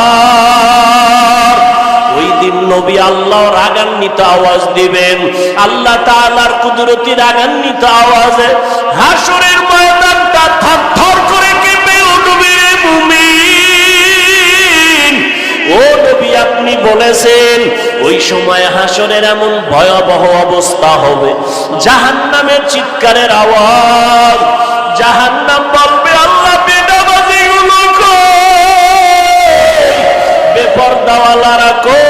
আকবার। ওই দিন নবী আল্লাহর রাগান্বিত আওয়াজ দিবেন, আল্লাহ তাআলার কুদরতি রাগান্বিত আওয়াজে হাসরের ময়দানটা থরথর করে কেঁপে উঠবে। মুমিন, ও নবী আপনি বলেছেন ওই সময় হাসরের এমন ভয়াবহ অবস্থা হবে, জাহান্নামের চিৎকারের আওয়াজ। জাহান্নাম বলবে, আল্লাহ বেনামাজিগুলো কই, বেপরদাওয়ালারা কই,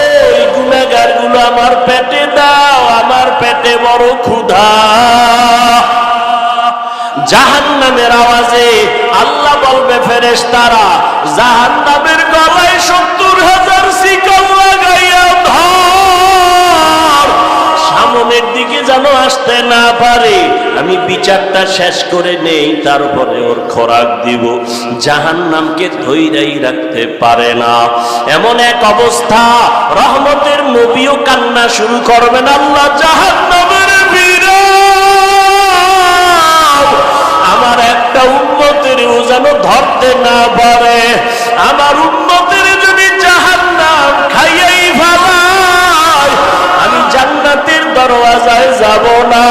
গুনাহগারগুলো আমার পেটে দাও, আমার পেটে বড় ক্ষুধা। জাহান্নামের আওয়াজে আল্লাহ বলবে, ফেরেশতারা জাহান্নামের গলায় 70,000 শিকল লাগাইয়া ধর, সামনের দিকে যেন আসতে না পারে। আমি বিচারটা শেষ করে নেই, তারপরে ওর খোরাক দিব। জাহান্নামকে ধৈর্যই রাখতে পারে না। এমন এক অবস্থা, রহমতের নবীও কান্না শুরু করবেন, আল্লাহ জাহান্নামের আমার একটা উম্মতেরও যেন ধরতে না পারে। আমার উম্মতের যদি জাহান্নাম খাইয়াই ফেলায়, আমি জান্নাতের দরওয়াজায় যাব না।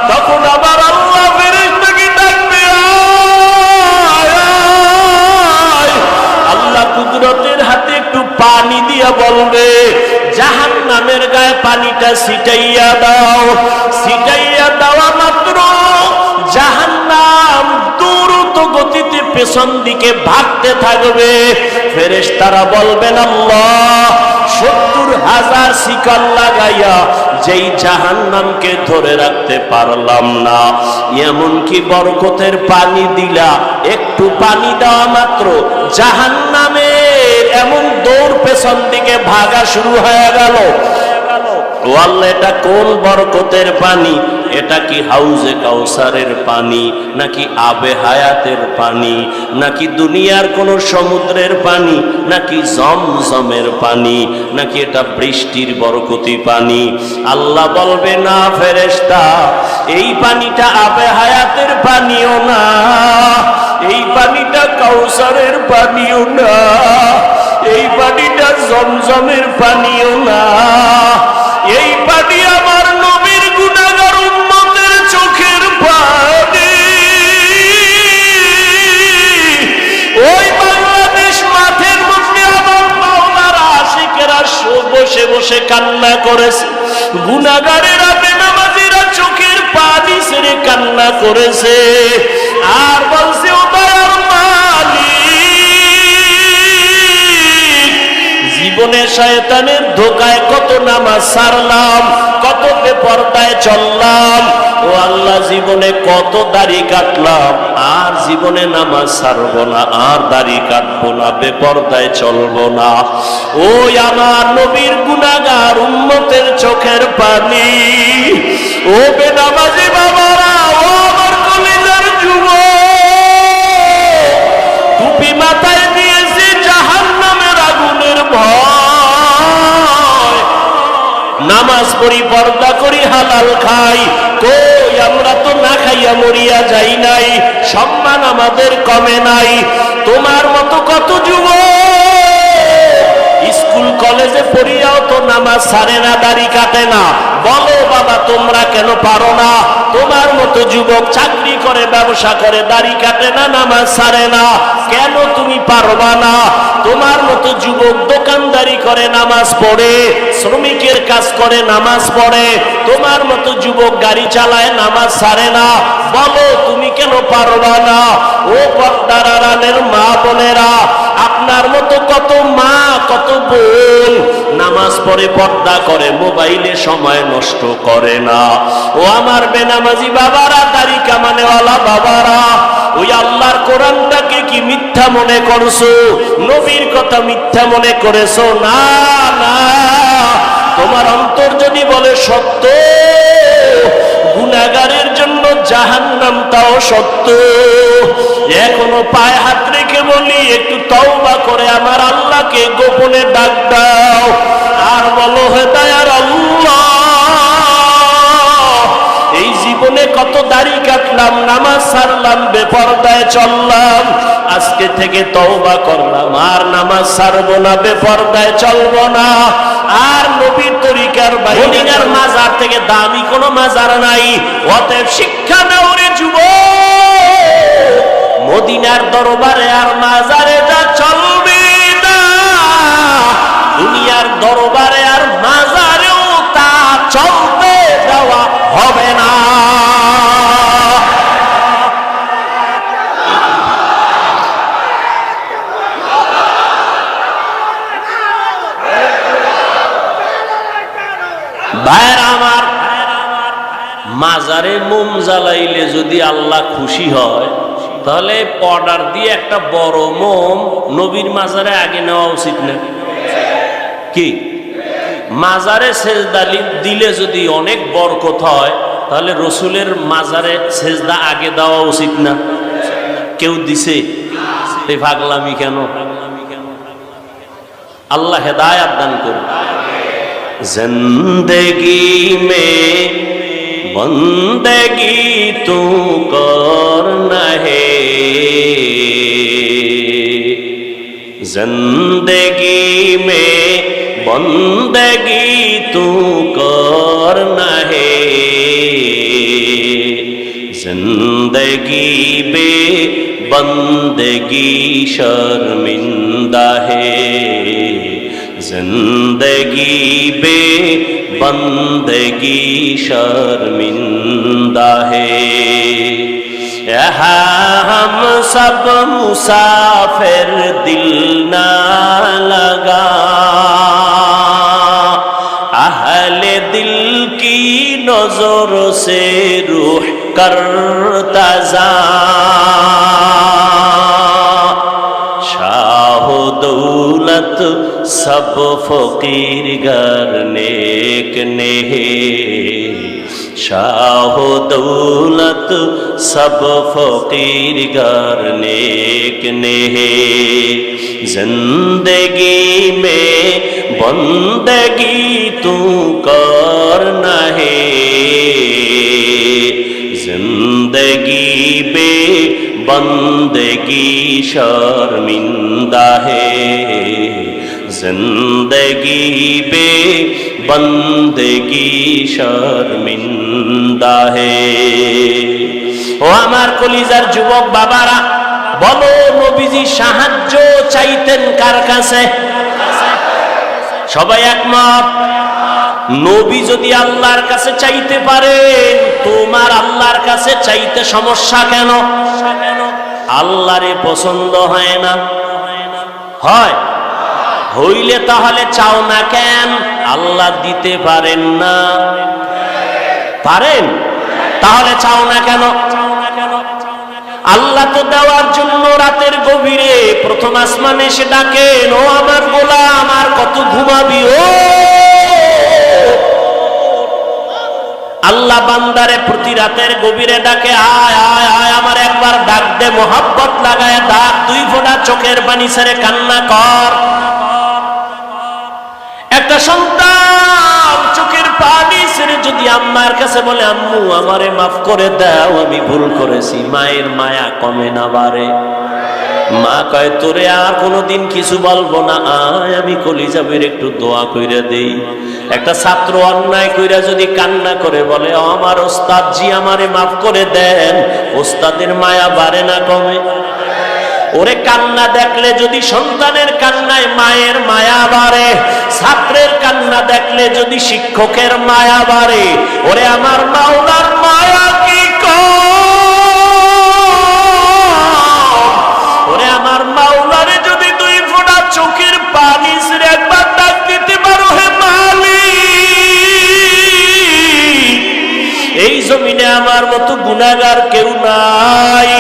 তখন আবার আল্লাহ ফেরেশতাকে ডাকবে, আল্লাহ কুদরতের হাতে একটু পানি দিয়া বলবে, জাহান্নামের গায়ে পানিটা ছিটাইয়া দাও। ছিটাইয়া দেওয়া মাত্র জাহান্নাম দ্রুত গতিতে পেছন দিকে ভাগতে থাকবে। ফেরেশতারা বলবেন, আল্লাহ 70,000 শিকল লাগাইয়া যেই জাহান্নামকে ধরে রাখতে পারলাম না, এমনকি বরকতের পানি দিলা, একটু পানি দেওয়া মাত্র জাহান্নামের এমন দৌড় পেছন দিকে ভাগা শুরু হয়ে গেল। ও আল্লাহ, এটা কোন বরকতের পানি? এটা কি হাউজে কাউসারের পানি, নাকি আবে হায়াতের পানি, নাকি দুনিয়ার কোন সমুদ্রের পানি, নাকি জমজমের পানি, নাকি এটা বৃষ্টির বরকতি পানি? আল্লাহ বলবে, না ফেরেশতা, এই পানিটা আবে হায়াতের পানিও না, এই পানিটা কাউসারের পানিও না, এই পানিটা জমজমের পানিও না, এই পানি আমার নবীর গুনাহগার উম্মতের চোখের পানি। ওই বাংলাদেশ মাঠের মধ্যে আমার মাওলার আশিকেরা বসে বসে কান্না করেছে, গুনাহগারেরা বেনামাজিরা চোখের পানি ছেড়ে কান্না করেছে, আর বলছে, ও দয়ার মালিক, জীবনে শয়তানের ধোকায় কত নামাজ ছাড়লাম, কত বেপরদায় চললাম, ও আল্লাহ জীবনে কত দাড়ি কাটলাম, আর জীবনে নামাজ ছাড়বো না, আর দাড়ি কাটবো না, বেপরদায় চলবো না। ওই আমার নবীর গুনাহগার উম্মতের চোখের পানি। ও বেনামাজি বাবারা, ও আমার কলিজার যুবক, টুপি মাথায় দিয়েছি জাহান্নামের আগুনের ভয়, নামাজ পড়ি, পর্দা করি, হালাল খাই, কই আমরা তো না খাইয়া মরিয়া যাই নাই, সম্মান আমাদের কমে নাই। তোমার মতো কত যুবক স্কুল কলেজে পড়িয়াও তো নামাজ ছাড়ে না, দাড়ি কাটে না। বলো বাবা, তোমরা কেন পারো না? তোমার মতো যুবক চাকরি করে, ব্যবসা করে, দাড়ি কাটে না, নামাজ ছাড়ে না, কেন তুমি পারবা না? তোমার মতো যুবক দোকানদারি করে, নামাজ পড়ে, শ্রমিকের কাজ করে, নামাজ পড়ে, তোমার মতো যুবক গাড়ি চালায়, নামাজ ছাড়ে না, বলো তুমি কেন পারবা না? ও পর্দার আড়ালের মা বোনেরা, আপনার মতো কত মা, কত বোন নামাজ পড়ে, পর্দা করে, মোবাইলে সময় নষ্ট করে না। ও আমার বেনামাজি বাবারা, দাড়ি কামানেওয়ালা বাবারা, ওই আল্লাহর কোরআনটাকে কি মিথ্যা মনে করছো? নবীর কথা মিথ্যা মনে করেছো? না না, তোমার অন্তর যদি বলে সত্য, গুনাহগারের জন্য জাহান্নামটাও সত্য। এখনো পায়ে হাত রেখে বলি, একটু তওবা করে আমার আল্লাহকে গোপনে ডাক দাও, আর বলো, হে দয়ার আল্লাহ, এই জীবনে কত দাড়ি কাটলাম, নামাজ ছাড়লাম, বেপরদায় চললাম, আজকে থেকে তওবা করলাম, আর নামাজ ছাড়বো না, বেপরদায় চলবো না, আর নবীর তরিকার বাইরে। মদিনার মাজার থেকে দামি কোনো মাজার নাই। অতএব শিক্ষা নাও রে যুবক, মদিনার দরবারে আর মাজারে যা চলবে না, দুনিয়ার দরবারে আর মাজারেও তা চলতে দেওয়া হবে না। ভাইয়ের আমার, মাজারে মোম জ্বালাইলে যদি আল্লাহ খুশি হয়, তাহলে অর্ডার দিয়ে একটা বড় মোম নবীর মাজারে আগে নেওয়া উচিত না কি? মাজারে সেজদা দিলে যদি অনেক বরকত হয়, তাহলে রসুলের মাজারে সেজদা আগে দেওয়া উচিত না? কেউ দিছে? এই পাগলামি কেন? আল্লাহ হেদায়েত দান করুন। জিন্দেগি মে বন্দেগি তু করনা হে, जिंदगी में बंदगी तू करना है, जिंदगी बे बंदगी शर्मिंदा है, जिंदगी बे बंदगी शर्मिंदा है। हम सब मुसाफिर दिल ना लगा, अहले दिल की नजर से रूह करता जा, शाह दौलत सब फकीर गर नेक ने, शाह दौलत सब फकीर गर नेक ने, जिंदगी में बंदगी तू करना है, जिंदगी बे बंदगी शर्मिंदा है, जिंदगी बे बंदगी शर्मिंदा है। ও আমার কলিজার যুবক বাবারা, বলো নবীজি সাহায্য চাইতেন কার কাছে? সবাই একমত? নবী যদি আল্লাহর কাছে চাইতে পারেন, তোমার আল্লাহর কাছে চাইতে সমস্যা কেন? আল্লাহরে পছন্দ হয় না? হয়? হইলে তাহলে চাও না কেন? আল্লাহ দিতে পারেন না? পারেন, তাহলে চাও না কেন? আল্লাহ তো দেওয়ার জন্য রাতের গভীরে প্রথম আসমানে এসে ডাকেন, ও আমার গোলাম আর কত ঘুমাবি? ও আল্লাহ বান্দারে প্রতি রাতের গভীরে ডাকে, আয় আয় আয়, আমার একবার ডাক দে, মোহাব্বত লাগায় ডাক, দুই ফোঁটা চোখের পানি ছেড়ে কান্না কর। একটা সন্তান চোখের পানি ছেড়ে যদি আম্মার কাছে বলে, আম্মু আমারে মাফ করে দাও, আমি ভুল করেছি, মায়ের মায়া কমে না বাড়ে? মা কয়, তোরে আর কোনোদিন কিছু বলবো না, আয় আমি কলিজাবের একটু দোয়া কইরা দেই। একটা ছাত্র অন্যায় কইরা যদি কান্না করে বলে, আমার ওস্তাদ জি আমারে মাফ করে দেন, ওস্তাদের মায়া বাড়ে না কমে? ওরে কান্না দেখলে যদি সন্তানের কান্নায় মায়ের মায়া বাড়ে, ছাত্রের কান্না দেখলে যদি শিক্ষকের মায়া বাড়ে, ওরে আমার মাওলার মায়া কি কম? ওরে আমার মাওলারে যদি দুই ফোঁটা চোখের পানি ছেড়ে একবার ডাক দিতে পারো, হে মালিক, এই জমিনে আমার মতো গুনাহগার কেউ নাই।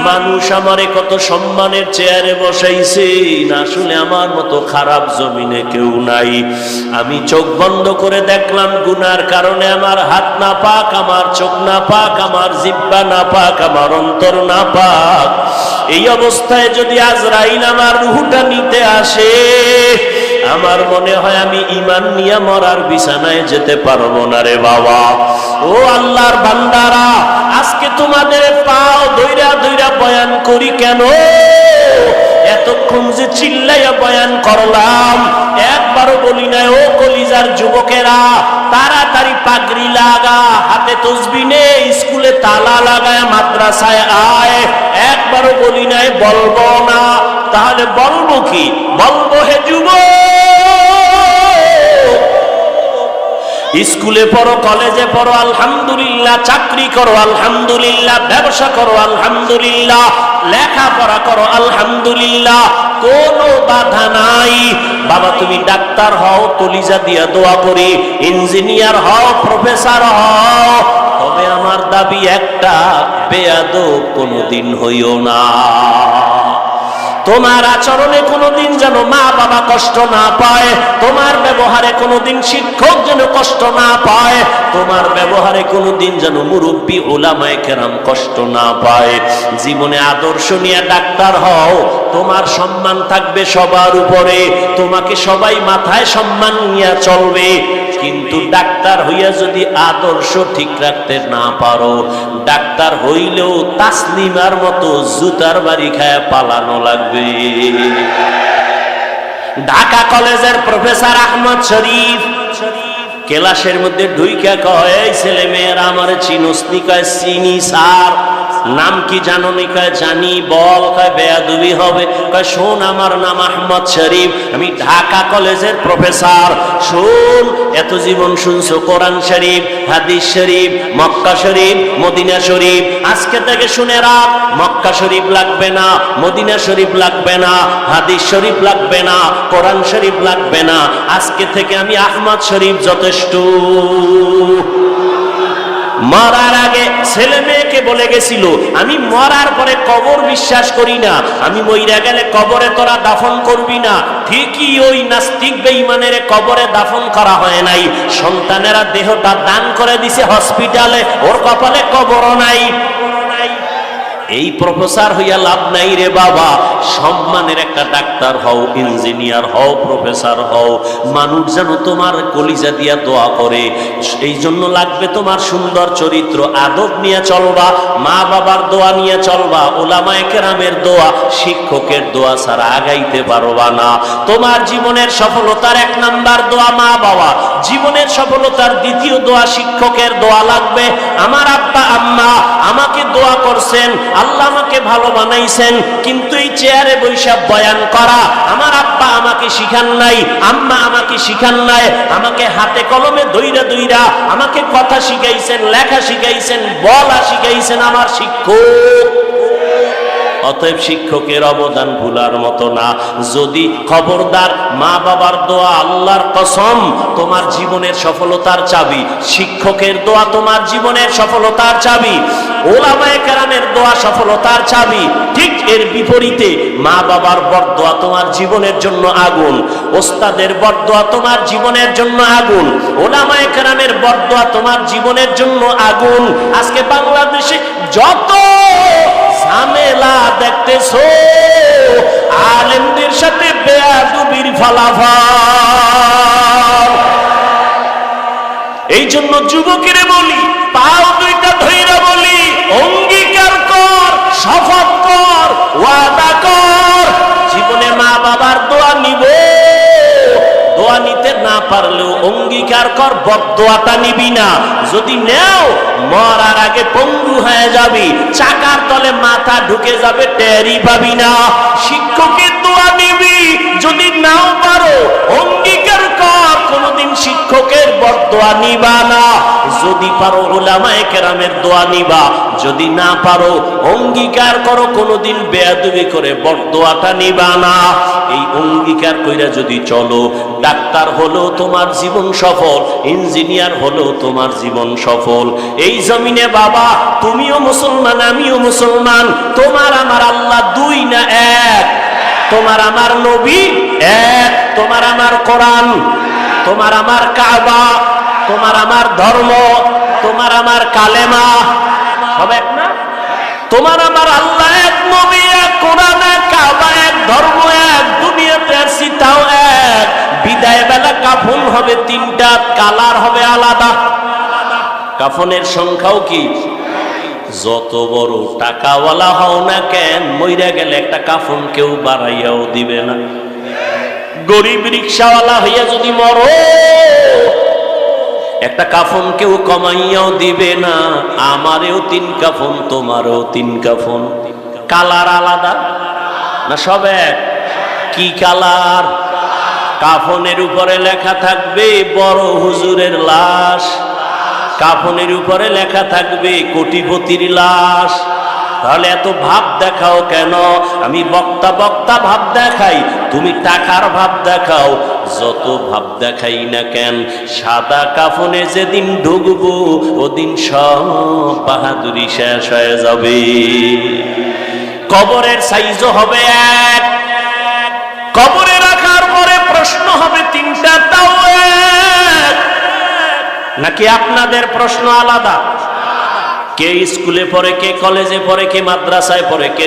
মানুষ আমারে কত সম্মানের চেয়ারে বসাইছে, আসলে আমার মতো খারাপ জমিনে কেউ নাই। আমি চোখ বন্ধ করে দেখলাম, গুনার কারণে আমার হাত না পাক, আমার চোখ না পাক, আমার জিহ্বা না পাক, আমার অন্তর না পাক। এই অবস্থায় যদি আজরাইল আমার রূহটা নিতে আসে, আমার মনে হয় আমি ঈমান নিয়ে মরার বিছানায় যেতে পারবো না রে বাবা। ও আল্লাহর বান্দারা, আজকে তোমাদের পাও দইরা দইরা বয়ান করি কেন? এতক্ষণ যে চিল্লাইয়া বয়ান করলাম, একবারও বলি না ও কলিজার যুবকেরা তাড়াতাড়ি পাগড়ি লাগা, হাতে তসবিহ নে, স্কুলে তালা লাগায় মাদ্রাসায় আয়। একবারও বলি নাই বলবো না। তাহলে বলবো কি? বলবো হে যুবক, স্কুলে পড়ো, কলেজে পড়ো আলহামদুলিল্লাহ, চাকরি করো আলহামদুলিল্লাহ, ব্যবসা করো আলহামদুলিল্লাহ, লেখাপড়া করো আলহামদুলিল্লাহ, কোনো বাধা নাই। বাবা তুমি ডাক্তার হও, কলিজা দিয়া দোয়া করি, ইঞ্জিনিয়ার হও, প্রফেসর হও, তবে আমার দাবি একটা, বেয়াদব কোনোদিন হইও না। তোমার আচরণে কোনোদিন যেন মা বাবা কষ্ট না পায়, তোমার ব্যবহারে কোনোদিন শিক্ষক যেন কষ্ট না পায়, তোমার ব্যবহারে কোনোদিন যেন মুরব্বী উলামায়ে কেরাম কষ্ট না পায়। জীবনে আদর্শ নিয়ে ডাক্তার হও, তোমার সম্মান থাকবে সবার উপরে, তোমাকে সবাই মাথায় সম্মান নিয়ে চলবে। কিন্তু ডাক্তার হইয়া যদি আদর্শ ঠিক রাখতে না পারো, ডাক্তার হইলেও তাসলিমার মতো জুতার বাড়ি খায় পালানো লাগবে। ঢাকা কলেজের প্রফেসর আহমদ শরীফ ক্লাসের মধ্যে ঢুইকা কয়, এই ছেলে মেয়েরা আমার চিনোস নি? কয় চিনি স্যার। নাম কি জানো নি? কয় জানি। বল। কয় বেয়াদবি হবে। কয় শোন, আমার নাম আহমদ শরীফ, আমি ঢাকা কলেজের প্রফেসর। শোন, এত জীবন শুনছো কোরআন শরীফ, হাদিস শরীফ, মক্কা শরীফ, মদিনা শরীফ, আজকে থেকে শুনে রাখ, মক্কা শরীফ লাগবে না, মদিনা শরীফ লাগবে না, হাদিস শরীফ লাগবে না, কোরআন শরীফ লাগবে না, আজকে থেকে আমি আহমদ শরীফ যথেষ্ট। মরার আগে ছেলে মেয়েকে বলে গেছিল, আমি মরার পরে কবর বিশ্বাস করি না, আমি মইরা গেলে কবরে তোরা দাফন করবি না। ঠিকই ওই নাস্তিক বেঈমানের কবরে দাফন করা হয় নাই, সন্তানেরা দেহটা দান করে দিছে হসপিটালে, ওর কপালে কবরও নাই। এই প্রফেসর হইয়া লাভ নাই রে বাবা। সম্মানের একটা ডাক্তার হও, ইঞ্জিনিয়ার হও, প্রফেসর হও, মানুষ যেন তোমার কলিজা দিয়া দোয়া করে। এই জন্য লাগবে তোমার সুন্দর চরিত্র, আদব নিয়ে চলবা, মা বাবার দোয়া নিয়ে চলবা, উলামায়ে কেরামের দোয়া, শিক্ষকের দোয়া ছাড়া আগাইতে পারবা না। তোমার জীবনের সফলতার এক নাম্বার দোয়া মা বাবা, জীবনের সফলতার দ্বিতীয় দোয়া শিক্ষকের দোয়া লাগবে। আমার আব্বা আম্মা আমাকে দোয়া করছেন, আল্লাহ আমাকে ভালো বানাইছেন, কিন্তু এই চেয়ারে বৈশা বয়ান করা আমার আব্বা আমাকে শিখান নাই, আম্মা আমাকে শিখান নাই, আমাকে হাতে কলমে দইরা দইরা আমাকে কথা শিখাইছেন, লেখা শিখাইছেন, বলা শিখাইছেন আমার শিক্ষক। অতএব শিক্ষকের অবদান ভুলার মতো না। যদি খবরদার, মা বাবার দোয়া আল্লাহর কসম তোমার জীবনের সফলতার চাবি, শিক্ষকের দোয়া তোমার জীবনের সফলতার চাবি, উলামায়ে কেরামের দোয়া সফলতার চাবি। ঠিক এর বিপরীতে মা বাবার বরদোয়া তোমার জীবনের জন্য আগুন, ওস্তাদের বরদোয়া তোমার জীবনের জন্য আগুন, উলামায়ে কেরামের বরদোয়া তোমার জীবনের জন্য আগুন। আজকে বাংলাদেশে যত ঝামেলা দেখতেছো, আলেমদের সাথে বেয়াদবির ফলাফল। এই জন্য যুবকেরে বলি, পাও দুইটা ধইরা বলি, অঙ্গীকার কর, শপথ কর, ওয়াদা কর, জীবনে মা বাবার দোয়া নিব। দোয়া নিতে না পারলেও অঙ্গীকার কর, বদদোয়াটা নিবি না। যদি নেও, মরার আগে পঙ্গু হয়ে যাবি, চাকার তলে মাথা ঢুকে যাবে, টেরই পাবি না। শিক্ষকের দোয়া নিবি, যদি নাও পারো অঙ্গীকার কর, কোনদিন শিক্ষকের বদদোয়া নিবা না। যদি পারো উলামায়ে কেরামের দোয়া নিবা, যদি না পারো অঙ্গীকার করো, কোনদিন বেয়াদবি করে বদদোয়াটা নিবা না। এই অঙ্গীকার কইরা যদি চলো, ডাক্তার হলো তোমার জীবন সফল, ইঞ্জিনিয়ার হলো তোমার জীবন সফল। এই জমিনে বাবা তুমিও মুসলমান, আমিও মুসলমান, তোমার আমার আল্লাহ দুই না এক, তোমার আমার নবী এক, তোমার আমার কোরআন, তোমার আমার কাবা, তোমার আমার ধর্ম, তোমার আমার কালেমা, সব এক না? তোমার আমার আল্লাহ এক, নবী এক, কোরআন এক, কাবা এক, ধর্ম এক, দুনিয়াতে আসছি তাও এক, হবে তিনটা, কালার হবে আলাদা। কাফনের সংখ্যাও কি? যত বড় টাকাওয়ালা হও না কেন, মইরা গেলে একটা কাফন কেউ বাড়াইয়াও দিবে না। গরিব রিক্সাওয়ালা হইয়া যদি মরো, একটা কাফন কেউ কমাইয়াও দিবে না। আমারেও 3 কাফন, তোমারও 3 কাফন। কালার আলাদা না সব এক? কি কালার? কাফনের উপরে লেখা থাকবে বড় হুজুরের লাশ, কাফনের উপরে লেখা থাকবে কোটিপতির লাশ। তাহলে এত ভাব দেখাও কেন? আমি বক্তা বক্তা ভাব দেখাই, তুমি টাকার ভাব দেখাও। যত ভাব দেখাই না কেন, সাদা কাফনে যেদিন ঢুকবো ওদিন সব বাহাদুরি শেষ হয়ে যাবে। কবরের সাইজও হবে এক, কবরে রাখার পরে প্রশ্ন হবে 3টা, তাও এক। নাকি আপনাদের প্রশ্ন আলাদা? কে স্কুলে পড়ে, কে কলেজে পড়ে, কে মাদ্রাসায় পড়ে, কে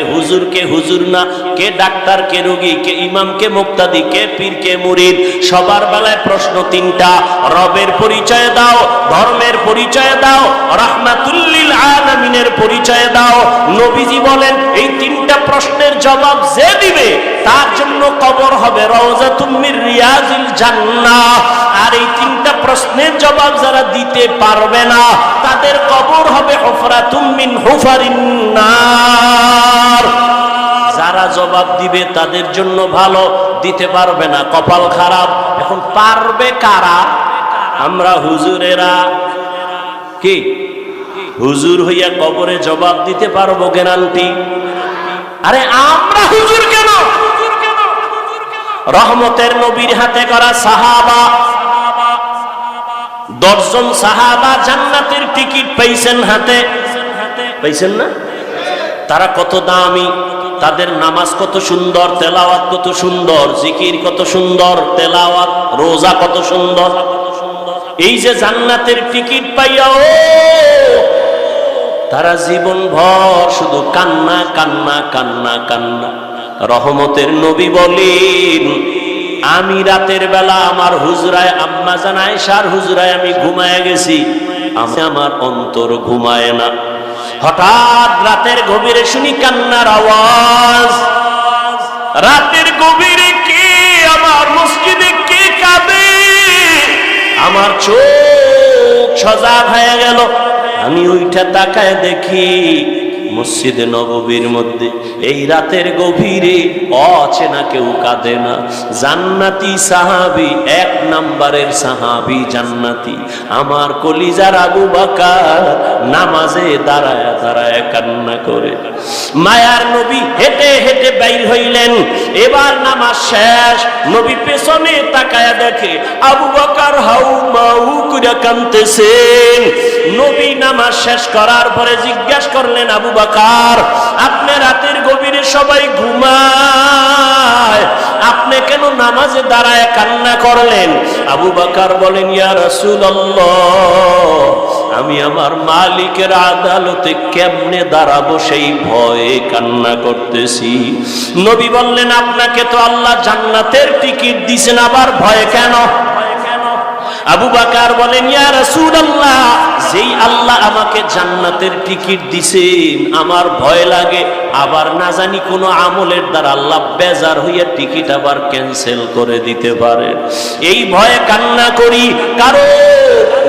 হুজুর না, কে ডাক্তার, কে রোগী, কে ইমাম, কে মুক্তাদি, কে পীর, কে মুরিদ। সবার বেলায় প্রশ্ন 3টা। রবের পরিচয় দাও, ধর্মের পরিচয় দাও, রাহমাতুল লিল আলামিনের পরিচয় দাও। নবীজি বলেন এই 3টা প্রশ্নের জবাব যে দিবে তার জন্য কবর হবে রওজাতুম মির রিয়াজিল জান্নাহ। আর এই 3টা প্রশ্নের জবাব যারা দিতে পারবে না, তাদের কবর হবে হুফরাতুম মিন হুফারিন নার। যারা জবাব দিবে তাদের জন্য ভালো, দিতে পারবে না কপাল খারাপ। এখন পারবে কারা? আমরা হুজুরেরা। কি হুজুর হইয়া কবরে জবাব দিতে পারবো গ্যারান্টি? আরে আমরা হুজুর কেন? রহমতের নবীর হাতে করা সাহাবা, 10 জন সাহাবা জান্নাতের টিকিট পাইছেন হাতে। পাইছেন না? তারা কত দামি, তাদের নামাজ কত সুন্দর, তেলাওয়াত কত সুন্দর, জিকির কত সুন্দর, তেলাওয়াত রোজা কত সুন্দর। এই যে জান্নাতের টিকিট পাইয়াও তারা জীবন ভর শুধু কান্না কান্না কান্না কান্না। রহমতের নবী বলেন আমি রাতের বেলা আমার হুজরায়, আম্মা জান আয়েশার হুজরায় আমি ঘুমায় গেছি, আমার অন্তর ঘুমায় না। হঠাৎ রাতের গভীরে শুনি কান্নার আওয়াজ। রাতের গভীরে কে আমার মসজিদে কে কাঁদে? আমার চোখ সজাগ হয়ে গেল। আমি ওইটা তাকায় দেখি মসজিদে নববীর মধ্যে এই রাতের গভীরে অচেনা কেউ কাঁদে না। জান্নাতি সাহাবী, 1 নম্বরের সাহাবী জান্নাতি, আমার কলিজার আবু বকর নামাজে দাঁড়ায় দাঁড়ায় কান্না করে। মায়ার নবী হেঁটে হেঁটে বাইর হইলেন। এবার নামাজ শেষ, নবী পেছনে তাকায় দেখে আবু বকর হাউ মাউ করে কাঁদতেছেন। নবী নামাজ শেষ করার পরে জিজ্ঞাসা করলেন, আবু বকর আপনি রাতের গভীরে সবাই ঘুমায়, আপনি কেন নামাজে দাঁড়ায় কান্না করলেন? আবু বকর বলেন, ইয়া রাসূলুল্লাহ আমি আমার মালিকের আদালতে কেমনে দাঁড়াবো সেই ভয়ে কান্না করতেছি। নবী বললেন, আপনাকে তো আল্লাহ জান্নাতের টিকিট দিয়েছেন, আবার ভয় কেন? আবু বকর বলেন, ইয়া রাসূলুল্লাহ যেই আল্লাহ আমাকে জান্নাতের টিকিট দিছেন আমার ভয় লাগে আবার না জানি কোন আমলের দ্বারা আল্লাহ বেজার হইয়া টিকিট আবার ক্যান্সেল করে দিতে পারে, এই ভয়ে কান্না করি। কারণ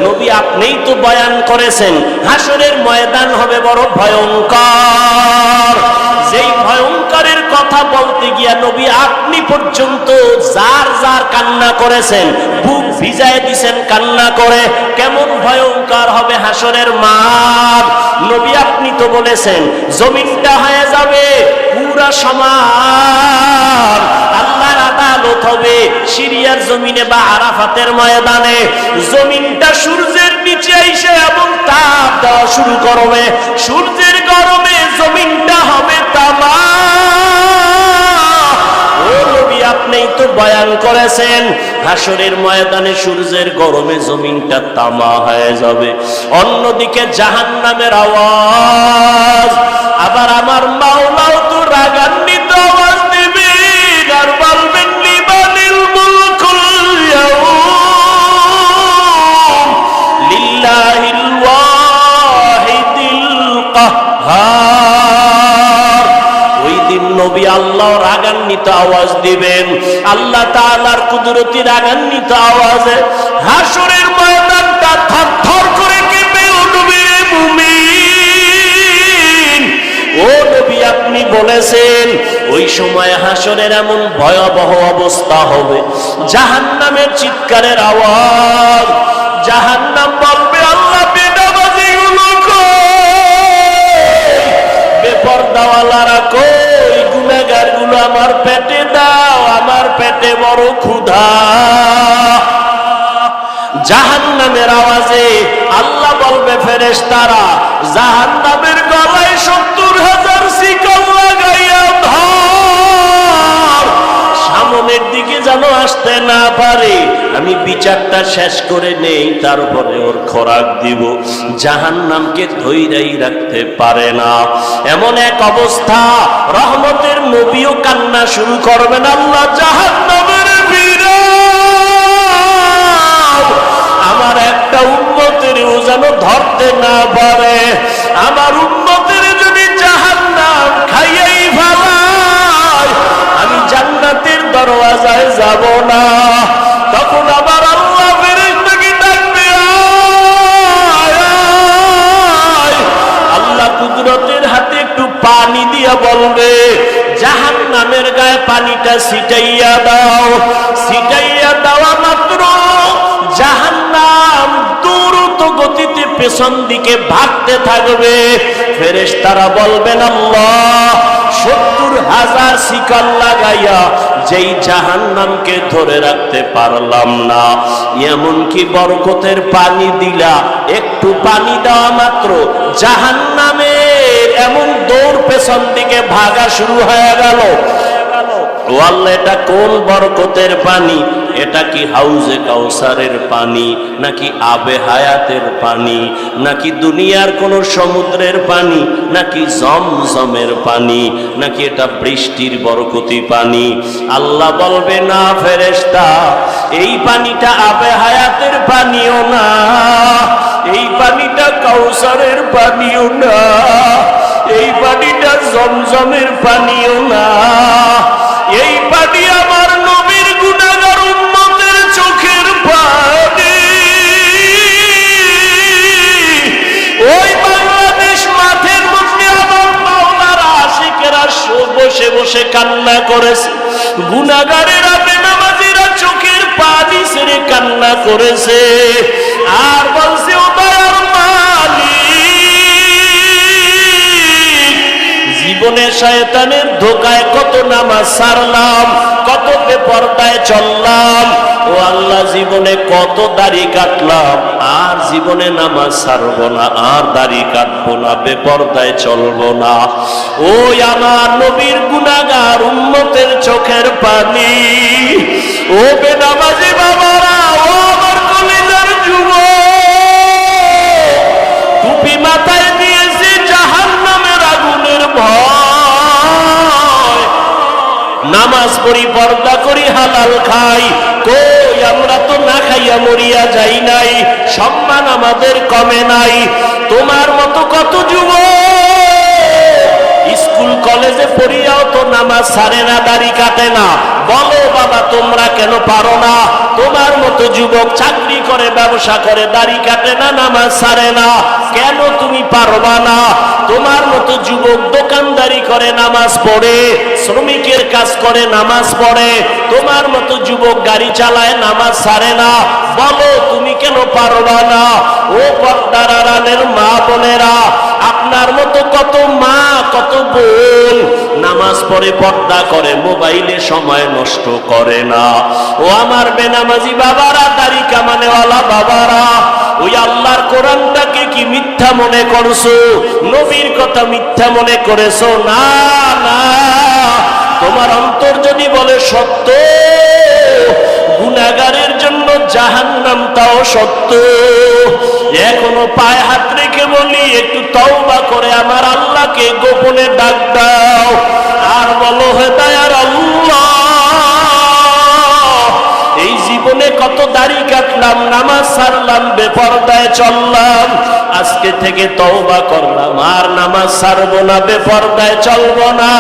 নবী আপনিই তো বয়ান করেছেন হাসরের ময়দান হবে বড় ভয়ঙ্কর। যেই ভয়ঙ্করের কথা বলতে গিয়া নবী আপনি পর্যন্ত যার যার কান্না করেছেন, বুক ভিজায় দিছেন কান্না করে। কেমন ভয়ঙ্কর হবে হাসরের মাঠ। নবী আপনি তো বলেছেন জমিনটা হয়ে যাবে পুরা সমান, আল্লাহর আদালত হবে সিরিয়ার জমিনে বা আরাফাতের ময়দানে। জমিনটা সূর্যের নিচে এসে এবং তাপ দেওয়া শুরু করবে, সূর্যের গরমে জমিনটা হবে তামা। ও নবী আপনিই তো বয়ান করেছেন হাসরের ময়দানে সূর্যের গরমে জমিনটা তামা হয়ে যাবে। অন্যদিকে জাহান্নামের আওয়াজ, আবার আমার মাওলাও তো রাগান্বিত আওয়াজ দিবেন আর বলবেন লিমানিল মুলকুল ইয়াউম, রাগান্বিত আওয়াজ দিবেন। আল্লাহ তাআলার কুদরতি রাগান্বিত আওয়াজে হাসরের ময়দানটা থরথর করে কেঁপে উঠবে রে মুমিন। ও নবী, আপনি বলেছেন ওই সময় হাসরের এমন ভয়াবহ অবস্থা হবে, জাহান্নামের চিৎকারের আওয়াজ। জাহান্নাম বলবে, আল্লাহ বেনামাজিগুলো কই, বেপরদাওয়ালারা কই, গুনাহগারগুলো আমার পেটে দাও, আমার পেটে বড় ক্ষুধা। জাহান্নামের আওয়াজে আল্লাহ বলবে, ফেরেশতারা জাহান্নামের গলায় 70,000 শিকল লাগাইয়া ধর, সামনের দিকে যেন আসতে না পারে। আমি বিচারটা শেষ করে নেই, তারপরে ওর খোরাক দিব। জাহান্নামকে ধৈর্যই রাখতে পারে না। এমন এক অবস্থা, রহমতের নবীও কান্না শুরু করবেন, আল্লাহ জাহান্নামের বিরাট, আমার একটা উম্মতেরও যেন ধরতে না পারে। আমার উম্মতের যদি জাহান্নাম খাইয়াই ফেলায়, আমি জান্নাতের দরওয়াজায় যাব না। তখন আবার আল্লাহ ফেরেশতাকে ডাকবে, আল্লাহ কুদরতের হাতে একটু পানি দিয়া বলবে, জাহান্নামের গায়ে পানিটা ছিটাইয়া দাও। ছিটাইয়া দেওয়া মাত্র জাহান্নাম দ্রুত গতিতে পেছন দিকে ভাগতে থাকবে। ফেরেশতারা বলবেন, আল্লাহ 70,000 শিকল লাগাইয়া যেই জাহান্নামকে ধরে রাখতে পারলাম না, এমনকি বরকতের পানি দিলা, একটু পানি দেওয়া মাত্র জাহান্নামের এমন দৌড় পেছন দিকে ভাগা শুরু হয়ে গেল। ও আল্লাহ, এটা কোন বরকতের পানি? এটা কি হাউজে কাউসারের পানি, নাকি আবে হায়াতের পানি, নাকি দুনিয়ার কোন সমুদ্রের পানি, নাকি জমজমের পানি, নাকি এটা বৃষ্টির বরকতি পানি? আল্লাহ বলবে, না ফেরেশতা, এই পানিটা আবে হায়াতের পানিও না, এই পানিটা কাউসারের পানিও না, এই পানিটা জমজমের পানিও না, এই পানি আমার নবীর গুনাহগার উম্মতের চোখের পানি। ওই বাংলাদেশ মাঠের মধ্যে আমার মাওলার আশিকেরা বসে বসে কান্না করেছে, গুনাহগারেরা বেনামাজিরা চোখের পানি ছেড়ে কান্না করেছে, আর বলছে, ও দয়ার মালিক, জীবনে শয়তানের ধোকায় কত নামাজ ছাড়লাম, কত বেপরদায় চললাম, ও আল্লাহ জীবনে কত দাড়ি কাটলাম, আর জীবনে নামাজ ছাড়বো না, আর দাড়ি কাটবো না, বেপরদায় চলবো না। ওই আমার নবীর গুনাহগার উম্মতের চোখের পানি। ও বেনামাজি বাবারা, ও আমার কলিজার যুবক, টুপি মাথায় দিয়েছে জাহান্নামের আগুনের ভয়, নামাজ পড়ি, পর্দা করি, হালাল খাই, কই আমরা তো না খাইয়া মরিয়া যাই নাই, সম্মান আমাদের কমে নাই। তোমার মতো কত যুবক স্কুল কলেজে পড়িয়াও তো নামাজ ছাড়ে না, দাড়ি কাটে না। বলো বাবা, তোমরা কেন পারো না? তোমার মতো যুবক চাকরি করে, ব্যবসা করে, দাড়ি কাটে না, নামাজ ছাড়ে না, কেন তুমি পারবা না? তোমার মতো যুবক দোকানদারি করে, নামাজ পড়ে, শ্রমিকের কাজ করে, নামাজ পড়ে, তোমার মতো যুবক গাড়ি চালায়, নামাজ ছাড়ে না, বলো তুমি কেন পারবা না? ও পর্দার আড়ালের মা বোনেরা, আপনার মতো কত মা, কত বোন নামাজ পড়ে, পর্দা করে, মোবাইলে সময় নষ্ট করে না। ও আমার বেনামাজি বাবারা, দাড়ি কামানেওয়ালা বাবারা, ওই আল্লাহর কোরআনটাকে কি মিথ্যা মনে করছো? নবীর কথা মিথ্যা মনে করেছো? না না, তোমার অন্তর যদি বলে সত্য, গুনাহগারের জন্য জাহান্নাম তাও সত্য। এখনো পায়ে হাত রেখে বলি, একটু তওবা করে আমার আল্লাহকে গোপনে ডাক দাও, আর বলো, হে দয়ার আল্লাহ, এই জীবনে কত দাড়ি কাটলাম, রাখলাম, নামাজ ছাড়লাম, বেপরদায় চললাম, আজকে থেকে তওবা করলাম, আর নামাজ ছাড়বো না, বেপরদায় চলবো না,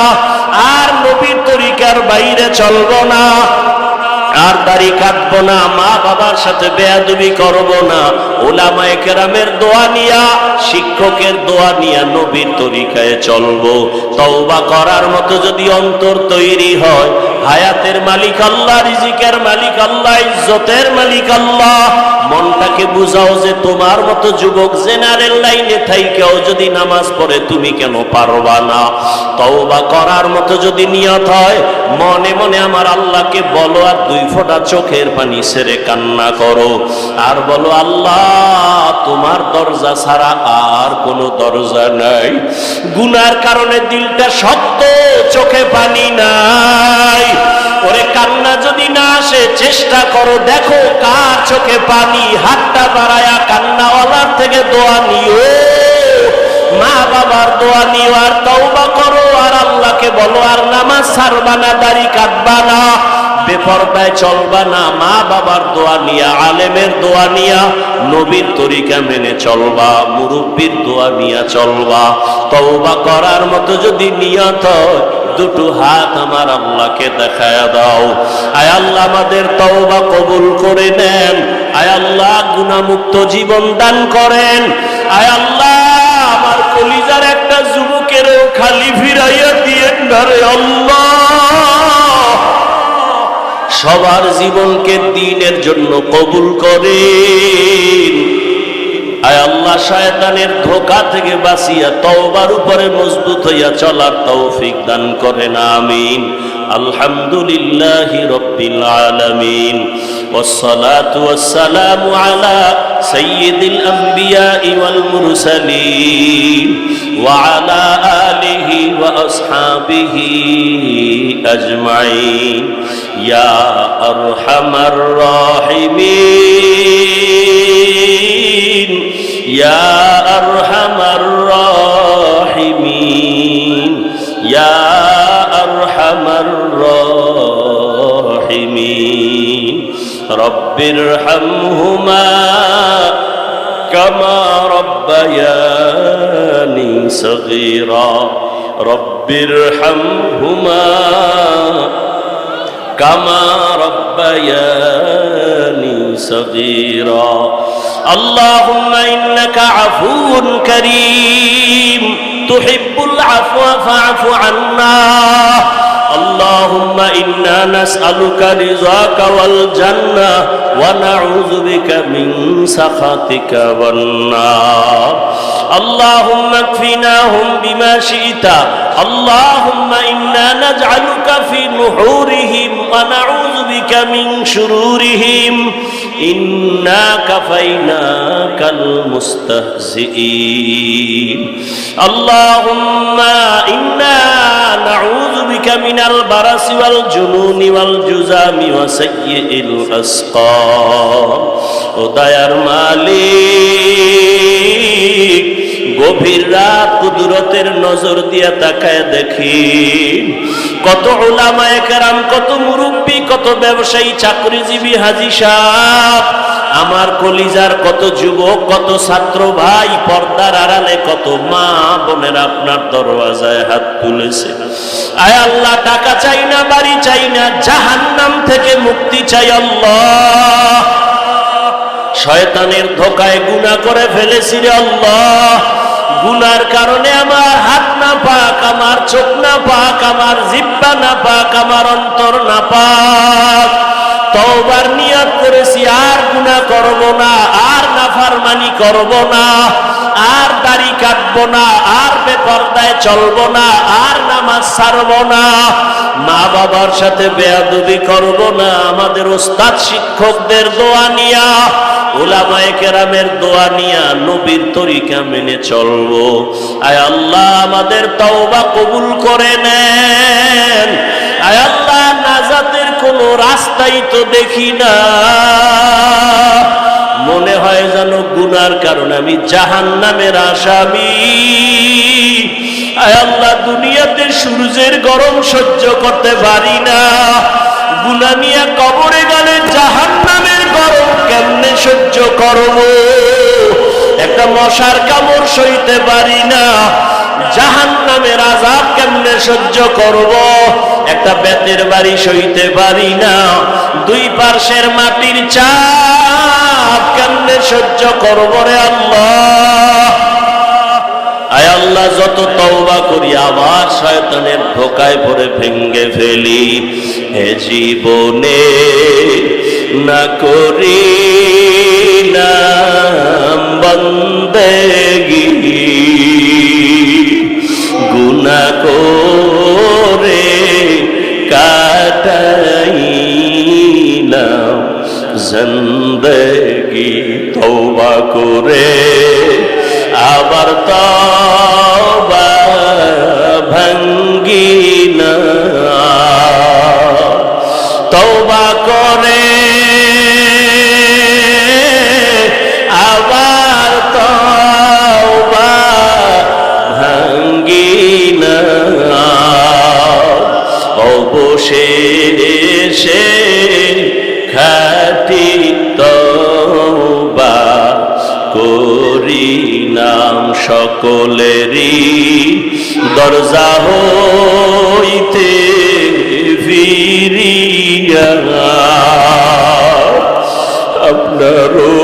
আর নবীর তরিকার বাইরে চলবো না, আর দাড়ি কাটবো না, মা বাবার সাথে বেয়াদবি করবো না, উলামায়ে কেরামের দোয়া নিয়া, শিক্ষকের দোয়া নিয়া নবীর তরিকায় চলবো। তওবা করার মতো যদি অন্তর তৈরি হয়, হায়াতের মালিক আল্লাহ, রিজিকের মালিক আল্লাহ, ইজ্জতের মালিক আল্লাহ, মনটাকে বুঝাও যে তোমার মতো যুবক জেনারেল লাইনে থাইকেও যদি নামাজ পড়ে তুমি কেন পারবা না। তওবা করার মতো যদি নিয়ত হয়, মনে মনে আমার আল্লাহকে বলো, আর 2 ফোঁটা চোখের পানি ছেড়ে কান্না করো, আর বলো, আল্লাহ তোমার দরজা ছাড়া আর কোনো দরজা নাই। গুনার কারণে দিলটা শক্ত, চোখে পানি নাই। ওরে কান্না যদি না আসে, চেষ্টা করো, দেখো কার চোখে পানি, হাতটা বাড়ায়া কান্নাওয়ালার থেকে দোয়া নিও, মা বাবার দোয়া নিও, আর তওবা করো, আর আল্লাহকে বলো, আর নামাজ ছাড়বা না, দাড়ি কাটবা না, বেপরদায় চলবা না, মা বাবার দোয়া নিয়া, আলেমের দোয়া নিয়া, নবীর তরিকা মেনে চলবা, মুরব্বির দোয়া নিয়া চলবা। তওবা করার মতো যদি নিয়ত হয়, 2 হাত আমার আল্লাহকে দেখায়া দাও। আয় আল্লাহ আমাদের তওবা কবুল করে নেন, আয় আল্লাহ গুনাহমুক্ত জীবন দান করেন, আয় আল্লাহ আমার কলিজার একটা যুবকেরও খালি ফিরাইয়া দিয়েন না রে আল্লাহ। সবার জীবনকে দ্বীনের জন্য কবুল করেন, আয় আল্লাহ শয়তানের ধোঁকা থেকে বাঁচিয়া তওবার উপরে মজবুত হইয়া চলার তৌফিক দান করেন, আমিন। আলহামদুলিল্লাহি রাব্বিল আলামিন, والصلاة والسلام على سيد الأنبياء والمرسلين وعلى آله وأصحابه أجمعين يا أرحم الراحمين يا أرحم الراحمين يا أرحم الراحمين رب ارحمهما كما ربياني صغيرا رب ارحمهما كما ربياني صغيرا اللهم إنك عفو كريم تحب العفو فاعف عنا اللهم إنا نسألك رضاك والجنة ونعوذ بك من سخطك والنار اللهم اكفناهم بما شئت اللهم إنا نجعلك في نحورهم ونعوذ بك من شرورهم إنا كفيناك المستهزئين اللهم إنا نعوذ بك من البرص والجنون والجذام وسيء الأسقام وديار মালিক গভীর রাত কুদরতের নজর দিয়া তাকায় দেখি কত উলামায়ে কেরাম, কত মুরব্বী, কত ব্যবসায়ী, চাকরিজীবী, হাজী সাহেব, আমার কলিজার কত যুবক, কত ছাত্র ভাই, পর্দার আড়ালে কত মা বোনের আপনার দরওয়াজায় হাত তুলেছে। আয় আল্লাহ, টাকা চাই না, বাড়ি চাই না, জাহান্নাম থেকে মুক্তি চাই আল্লাহ। শয়তানের ধোকায় গুনাহ করে ফেলেছি রে আল্লাহ, গুনার কারণে আমার হাত না পাক, আমার চোখ না পাক, আমার জিহ্বা না পাক, আমার অন্তর না পাক। তওবার নিয়ত করেছি, আর গুনাহ করব না, আর নাফরমানি করব না, আর দাড়ি কাটব না, আর বেপরদায় চলব না, আর নামাজ ছাড়ব না, মা বাবার সাথে বেয়াদবি করব না, আমাদের ওস্তাদ শিক্ষকদের দোয়া নিয়া, উলামায়ে কেরামের দোয়া নিয়া নবীর তরিকা মেনে চলবো। আয় আল্লাহ আমাদের তওবা কবুল করে নেন। আয় আল্লাহ, নাজাতের কোনো রাস্তাই তো দেখি না, মনে হয় যেন গুনার কারণে আমি জাহান্নামের আসামি। আয় আল্লাহ, দুনিয়াতে সূর্যের গরম সহ্য করতে পারি না, গুনাহ নিয়ে কবরে গেলে জাহান্নামের গরম কেমনে করব, একটা মশার কামড় সইতে পারি না, জাহান্নামের আযাব কেমনে সহ্য করব, একটা বেতের বাড়ি সইতে পারি না, দুই পার্শ্বের মাটির চাপ কেমনে সহ্য করব রে আল্লাহ। আয় আল্লাহ, যত তওবা করি আবার শয়তানের ধোকায় পড়ে ভেঙ্গে ফেলি। এ জীবনে না করি না বন্দেগি, গুনাহ করে কাটাইলাম জিন্দেগি। তওবা করে আবার তওবা ভাঙ্গি না, তওবা করে আবার তওবা ভাঙ্গি না, অবশেষে খাঁটি তওবা করি নাম। সকলেরই দরজা হইতে ফিরিয়া আপনারও